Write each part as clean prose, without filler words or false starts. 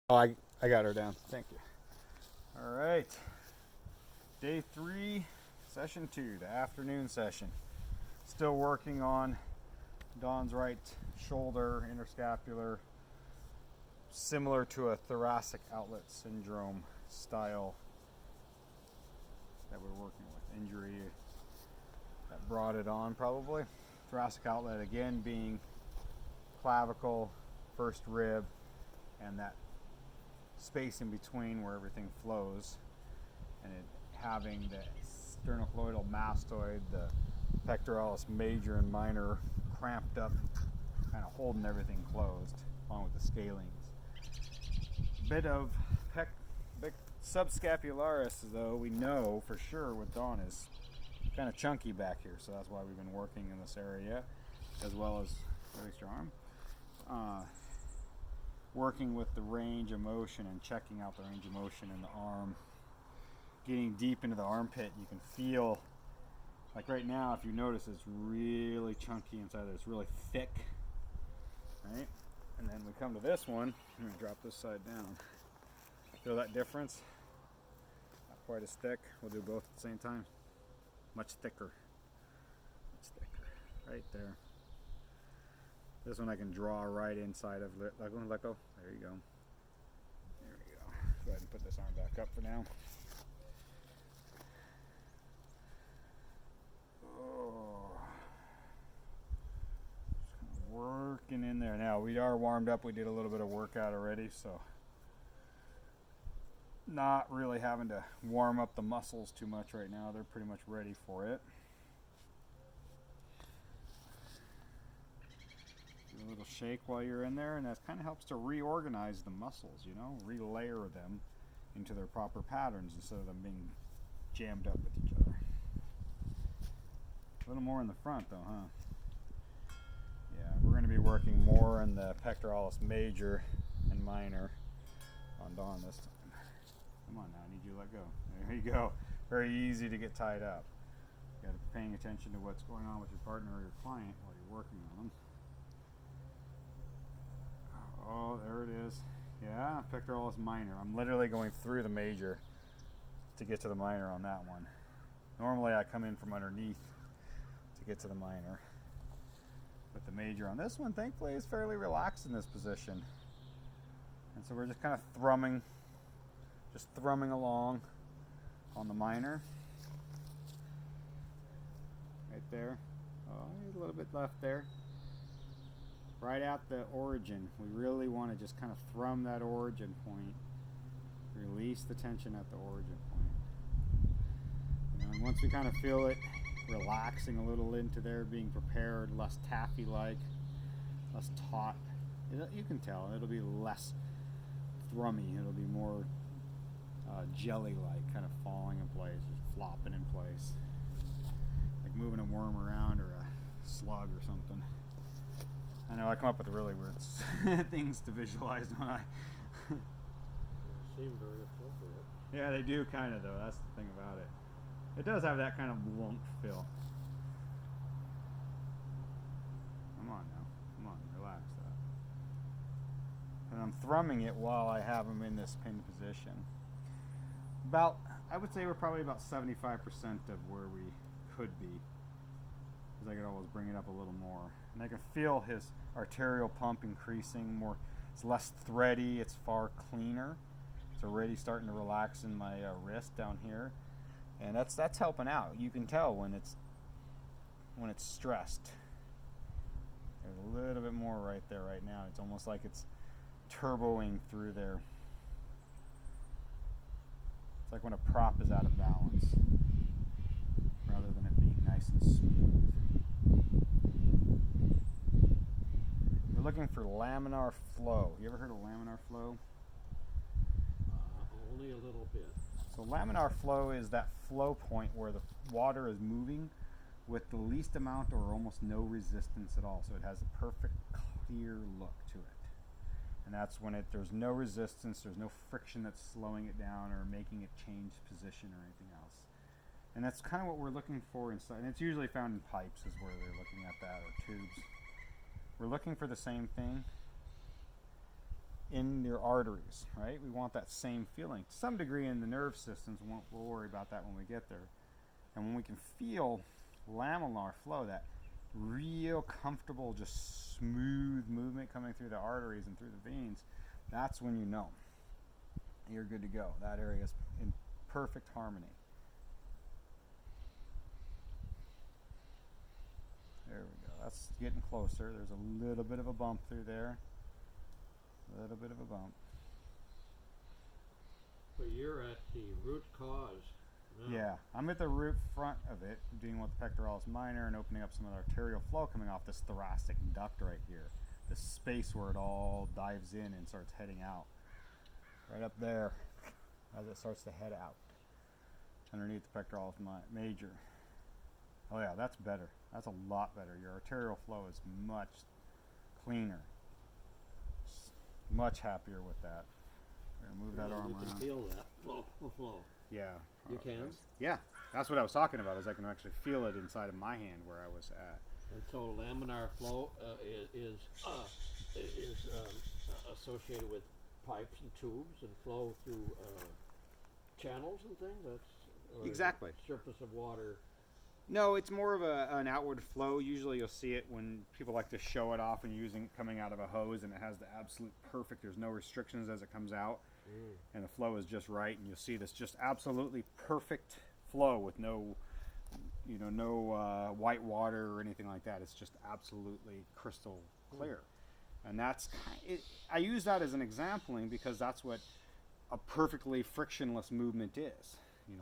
Oh, I got her down. Thank you. All right. Day 3, session 2, the afternoon session. Still working on Dawn's right shoulder, interscapular, similar to a thoracic outlet syndrome style that we're working with. Injury that brought it on, probably. Thoracic outlet, again, being clavicle, first rib, and that space in between where everything flows, and it having the sternocleidomastoid mastoid, the pectoralis major and minor cramped up, kind of holding everything closed, along with the scalenes. Bit of subscapularis, though, we know for sure with Dawn is kind of chunky back here, so that's why we've been working in this area, as well as release your arm. Working with the range of motion and checking out the range of motion in the arm. Getting deep into the armpit, you can feel, like right now, if you notice, it's really chunky inside there. It's really thick, right? And then we come to this one. I'm going to drop this side down. Feel that difference? Not quite as thick. We'll do both at the same time. Much thicker. Much thicker. Right there. This one I can draw right inside of. Let go. There you go. There we go. Go ahead and put this arm back up for now. Oh. Just kind of working in there. Now we are warmed up. We did a little bit of workout already, so not really having to warm up the muscles too much right now. They're pretty much ready for it. A little shake while you're in there, and that kind of helps to reorganize the muscles, relayer them into their proper patterns instead of them being jammed up with each other. A little more in the front though, huh? Yeah, we're going to be working more on the pectoralis major and minor on Dawn this time. Come on now, I need you to let go. There you go. Very easy to get tied up. You got to be paying attention to what's going on with your partner or your client while you're working on them. Oh, there it is. Yeah, pectoralis minor. I'm literally going through the major to get to the minor on that one. Normally I come in from underneath to get to the minor. But the major on this one, thankfully, is fairly relaxed in this position. And so we're just kind of thrumming along on the minor. Right there. Oh, there's a little bit left there. Right at the origin. We really want to just kind of thrum that origin point. Release the tension at the origin point. And once we kind of feel it relaxing a little into there, being prepared, less taffy-like, less taut, you can tell it'll be less thrummy. It'll be more jelly-like, kind of falling in place, flopping in place, like moving a worm around or a slug or something. I know I come up with really weird things to visualize, don't I? Seem very appropriate. Yeah, they do kind of, though. That's the thing about it. It does have that kind of wonk feel. Come on now. Come on, relax that. And I'm thrumming it while I have them in this pinned position. I would say we're probably about 75% of where we could be. Because I could always bring it up a little more. And I can feel his arterial pump increasing more. It's less thready, it's far cleaner. It's already starting to relax in my wrist down here. And that's helping out. You can tell when it's stressed. There's a little bit more right there right now. It's almost like it's turboing through there. It's like when a prop is out of balance, rather than it being nice and smooth. We're looking for laminar flow. You ever heard of laminar flow? Only a little bit. So laminar flow is that flow point where the water is moving with the least amount or almost no resistance at all. So it has a perfect clear look to it. And that's when there's no resistance, there's no friction that's slowing it down or making it change position or anything else. And that's kind of what we're looking for inside. And it's usually found in pipes is where they're looking at that, or tubes. We're looking for the same thing. in your arteries, right? We want that same feeling. To some degree in the nerve systems, we'll worry about that when we get there. And when we can feel laminar flow, that real comfortable, just smooth movement coming through the arteries and through the veins, that's when you know you're good to go. That area is in perfect harmony. There we go. That's getting closer. There's a little bit of a bump through there. A little bit of a bump. But you're at the root cause now. Yeah, I'm at the root front of it, dealing with the pectoralis minor and opening up some of the arterial flow coming off this thoracic duct right here. This space where it all dives in and starts heading out. Right up there as it starts to head out. Underneath the pectoralis major. Oh yeah, that's better. That's a lot better. Your arterial flow is much cleaner. Much happier with that. We're gonna move that arm You around. can feel that flow. Yeah. You can? Yeah, that's what I was talking about. Is I can actually feel it inside of my hand where I was at. And so laminar flow is associated with pipes and tubes and flow through channels and things. Or is it Exactly. surface of water. No, it's more of an outward flow. Usually you'll see it when people like to show it off and using it coming out of a hose, and it has the absolute perfect, there's no restrictions as it comes out, and the flow is just right, and you'll see this just absolutely perfect flow with no white water or anything like that. It's just absolutely crystal clear. And that's, I use that as an exampling because that's what a perfectly frictionless movement is,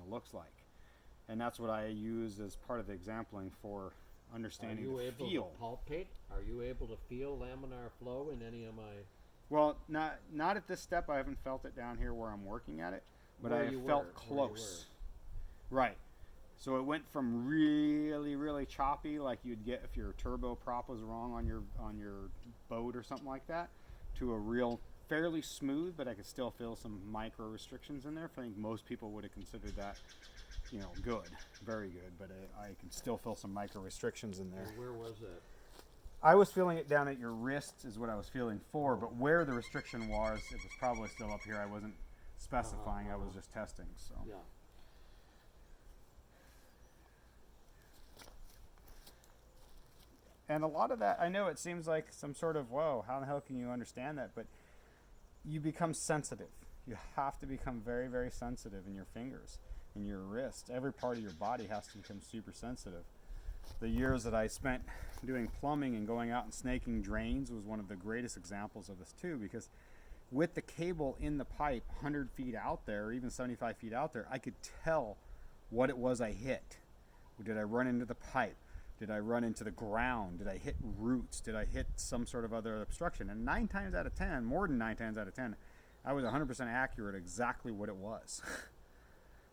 looks like. And that's what I use as part of the exampling for understanding the feel. Are you able to palpate? Are you able to feel laminar flow in any of my... Well, not at this step. I haven't felt it down here where I'm working at it, but I have felt close. Right. So it went from really, really choppy, like you'd get if your turbo prop was wrong on your boat or something like that, to a real fairly smooth, but I could still feel some micro restrictions in there. I think most people would have considered that good, very good, but I can still feel some micro restrictions in there. And where was that? I was feeling it down at your wrists is what I was feeling for, but where the restriction was, it was probably still up here. I wasn't specifying, I was just testing, so. Yeah. And a lot of that, I know it seems like some sort of, whoa, how the hell can you understand that? But you become sensitive. You have to become very, very sensitive in your fingers, in your wrist. Every part of your body has to become super sensitive. The years that I spent doing plumbing and going out and snaking drains was one of the greatest examples of this too, because with the cable in the pipe 100 feet out there, or even 75 feet out there, I could tell what it was I hit. Did I run into the pipe? Did I run into the ground? Did I hit roots? Did I hit some sort of other obstruction? And 9 times out of 10, more than 9 times out of 10, I was 100% accurate exactly what it was.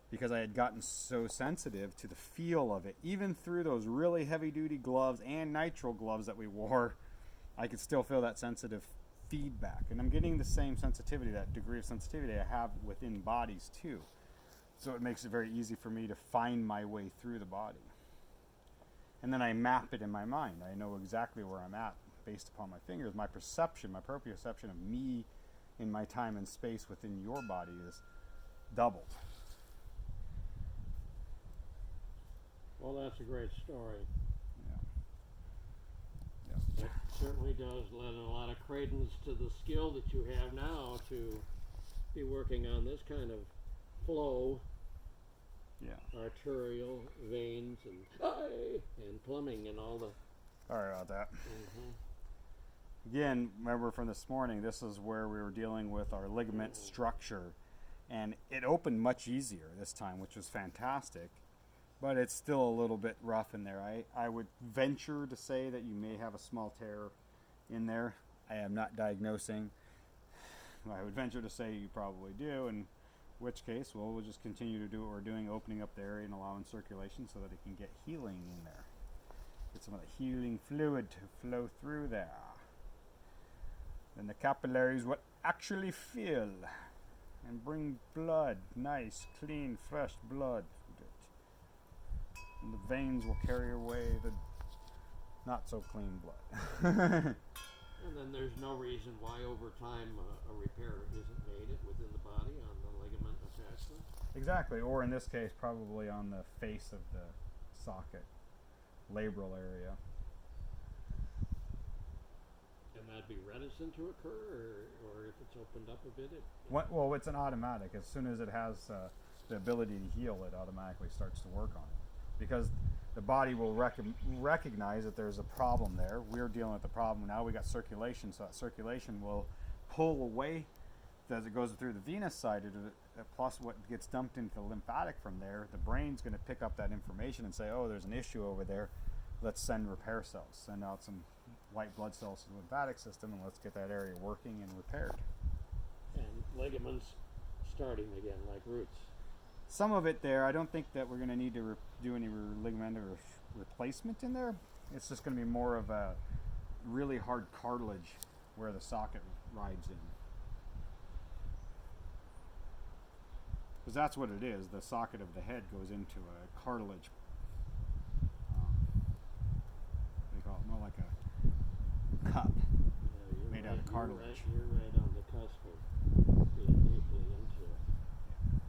Because I had gotten so sensitive to the feel of it. Even through those really heavy-duty gloves and nitrile gloves that we wore, I could still feel that sensitive feedback. And I'm getting the same sensitivity, that degree of sensitivity I have within bodies too. So it makes it very easy for me to find my way through the body. And then I map it in my mind. I know exactly where I'm at based upon my fingers. My perception, my proprioception of me in my time and space within your body is doubled. Well, that's a great story. Yeah. It certainly does lend a lot of credence to the skill that you have now to be working on this kind of flow. Yeah. Arterial veins and plumbing and all the... Sorry about that. Again, remember from this morning, this is where we were dealing with our ligament structure, and it opened much easier this time, which was fantastic, but it's still a little bit rough in there. I would venture to say that you may have a small tear in there. I am not diagnosing. I would venture to say you probably do, and which case, we'll just continue to do what we're doing, opening up the area and allowing circulation so that it can get healing in there. Get some of the healing fluid to flow through there. Then the capillaries will actually fill and bring blood, nice, clean, fresh blood. And the veins will carry away the not so clean blood. And then there's no reason why over time a repair isn't made within the body on the ligament attachment. Exactly, or in this case, probably on the face of the socket, labral area. And that'd be reticent to occur, or if it's opened up a bit, Well, it's an automatic. As soon as it has the ability to heal, it automatically starts to work on it. Because the body will recognize that there's a problem there. We're dealing with the problem. Now we got circulation, so that circulation will pull away as it goes through the venous side of it, plus what gets dumped into the lymphatic from there. The brain's going to pick up that information and say, oh, there's an issue over there. Let's send repair cells. Send out some white blood cells to the lymphatic system, and let's get that area working and repaired. and ligaments starting again like roots. Some of it there, I don't think that we're going to need to do any ligament replacement in there. It's just going to be more of a really hard cartilage where the socket rides in. Because that's what it is. The socket of the head goes into a cartilage. They call it more like a cup Yeah, made out of cartilage. You're right on the cusp of being deeply into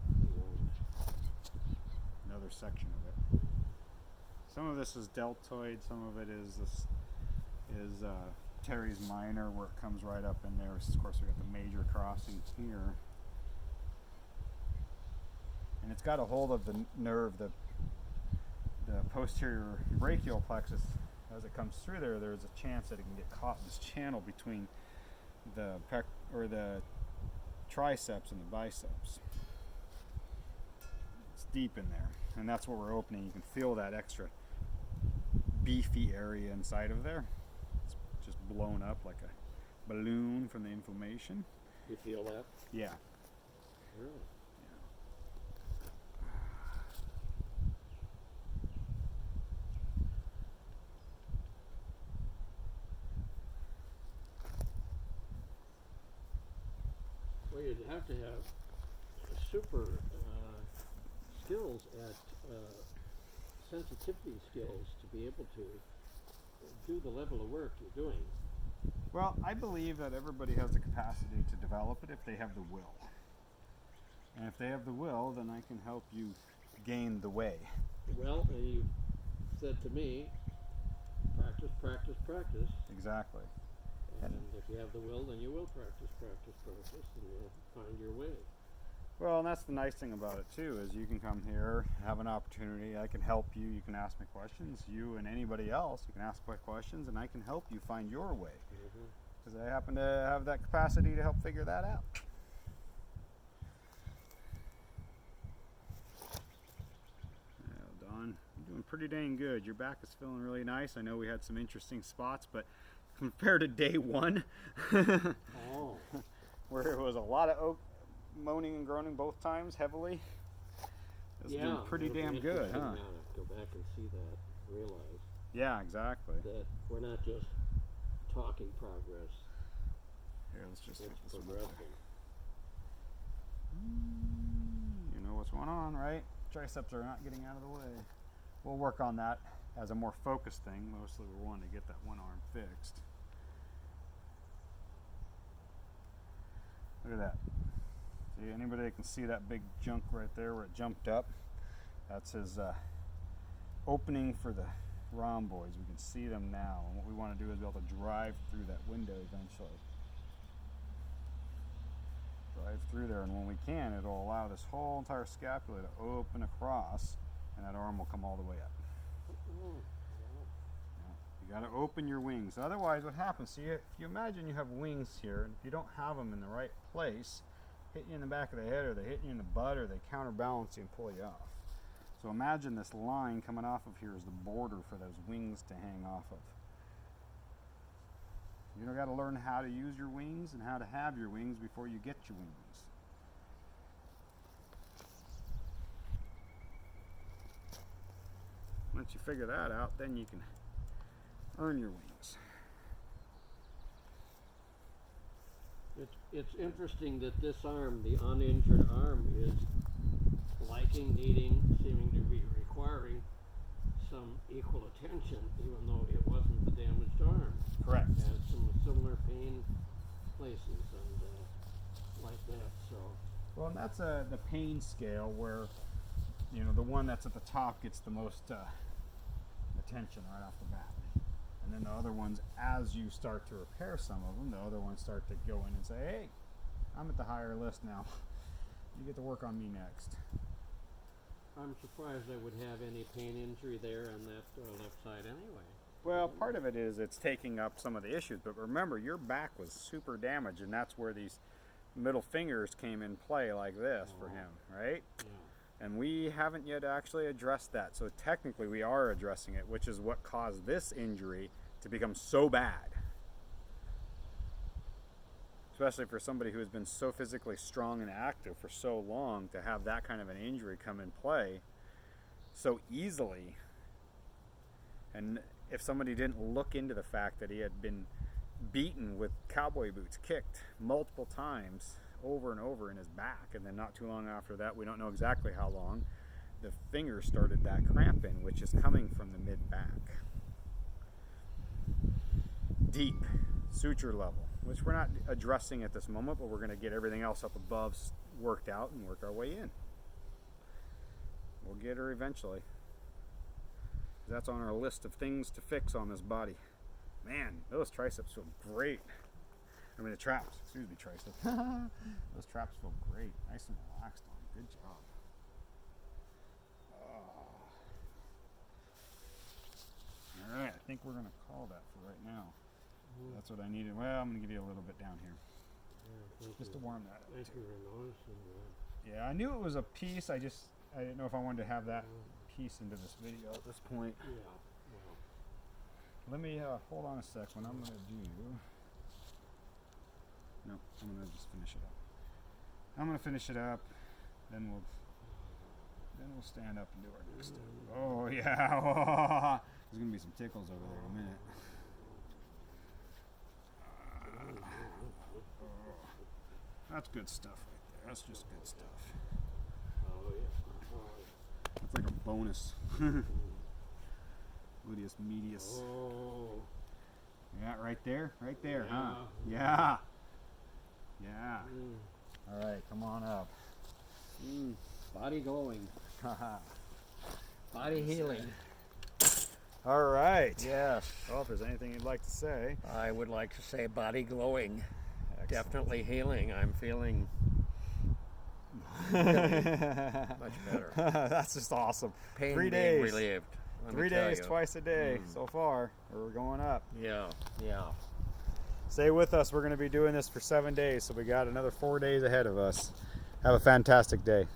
the wound. Another section of it. Some of this is deltoid. Some of it is teres minor, where it comes right up in there. Of course, we got the major crossing here. And it's got a hold of the nerve, the posterior brachial plexus. As it comes through there, there's a chance that it can get caught in this channel between the triceps and the biceps. It's deep in there, and that's what we're opening. You can feel that extra beefy area inside of there. It's just blown up like a balloon from the inflammation. You feel that? Yeah. Really? Well, you'd have to have super skills at sensitivity skills to be able to do the level of work you're doing. Well, I believe that everybody has the capacity to develop it if they have the will. And if they have the will, then I can help you gain the way. Well, you said to me, practice, practice, practice. Exactly. And if you have the will, then you will practice, practice, practice, and you'll find your way. Well, and that's the nice thing about it too, is you can come here, have an opportunity, I can help you, you can ask me questions, you and anybody else, you can ask my questions, and I can help you find your way. Because I happen to have that capacity to help figure that out. Yeah, Don, you're doing pretty dang good. Your back is feeling really nice. I know we had some interesting spots, but compared to day one, Oh. where it was a lot of moaning and groaning both times heavily, it's doing pretty it'll be damn good, interesting huh? now to go back and see that, realize Yeah, exactly. that we're not just talking progress, Here, let's just it's hit this one. progressing. You know what's going on, right? Triceps are not getting out of the way. We'll work on that as a more focused thing. Mostly we're wanting to get that one arm fixed. Look at that. See, anybody that can see that big junk right there where it jumped up? That's his opening for the rhomboids. We can see them now. And what we want to do is be able to drive through that window eventually. Drive through there, and when we can, it'll allow this whole entire scapula to open across, and that arm will come all the way up. You got to open your wings. Otherwise, what happens? See, if you imagine you have wings here, and if you don't have them in the right place, hit you in the back of the head, or they hit you in the butt, or they counterbalance you and pull you off. So imagine this line coming off of here is the border for those wings to hang off of. You got to learn how to use your wings and how to have your wings before you get your wings. Once you figure that out, then you can earn your wings. It's interesting that this arm, the uninjured arm, is liking, needing, seeming to be requiring some equal attention, even though it wasn't the damaged arm. Correct. It had some similar pain places and like that. So Well, and that's the pain scale where, the one that's at the top gets the most attention right off the bat. And then the other ones, as you start to repair some of them, the other ones start to go in and say, hey, I'm at the higher list now. You get to work on me next. I'm surprised I would have any pain injury there on that left side anyway. Well, part of it is it's taking up some of the issues, but remember, your back was super damaged, and that's where these middle fingers came in play like this for him, right? Yeah. And we haven't yet actually addressed that. So technically we are addressing it, which is what caused this injury to become so bad. Especially for somebody who has been so physically strong and active for so long, to have that kind of an injury come in play so easily. And if somebody didn't look into the fact that he had been beaten with cowboy boots, kicked multiple times over and over in his back, and then not too long after that, we don't know exactly how long, the finger started that cramp in, which is coming from the mid-back. Deep suture level, which we're not addressing at this moment, but we're going to get everything else up above worked out and work our way in. We'll get her eventually. That's on our list of things to fix on this body. Man, those triceps feel great. I mean, the traps. Excuse me, triceps. Those traps feel great. Nice and relaxed on. Good job. All right, I think we're going to call that for right now. That's what I needed. Well, I'm going to give you a little bit down here. Yeah, Just to warm that up. thank you for noticing that. Yeah, I knew it was a piece. I didn't know if I wanted to have that piece into this video at this point. Yeah. Well, Let me hold on a sec. What I'm going to do... No, I'm going to just finish it up. I'm going to finish it up. Then we'll stand up and do our next step. Oh, yeah. There's going to be some tickles over there in a minute. That's good stuff right there. That's just good stuff. oh yeah. That's like a bonus. Gluteus medius. Oh. Yeah, right there, huh? Yeah. Yeah. All right, come on up. Body glowing. Body healing. All right. Yes. Well, if there's anything you'd like to say. I would like to say body glowing. Excellent. Definitely healing. I'm feeling much better. That's just awesome. Pain 3 being days. relieved. let me 3 tell days, you. twice a day so far. We're going up. Yeah, yeah. Stay with us. We're going to be doing this for 7 days, so we got another 4 days ahead of us. Have a fantastic day.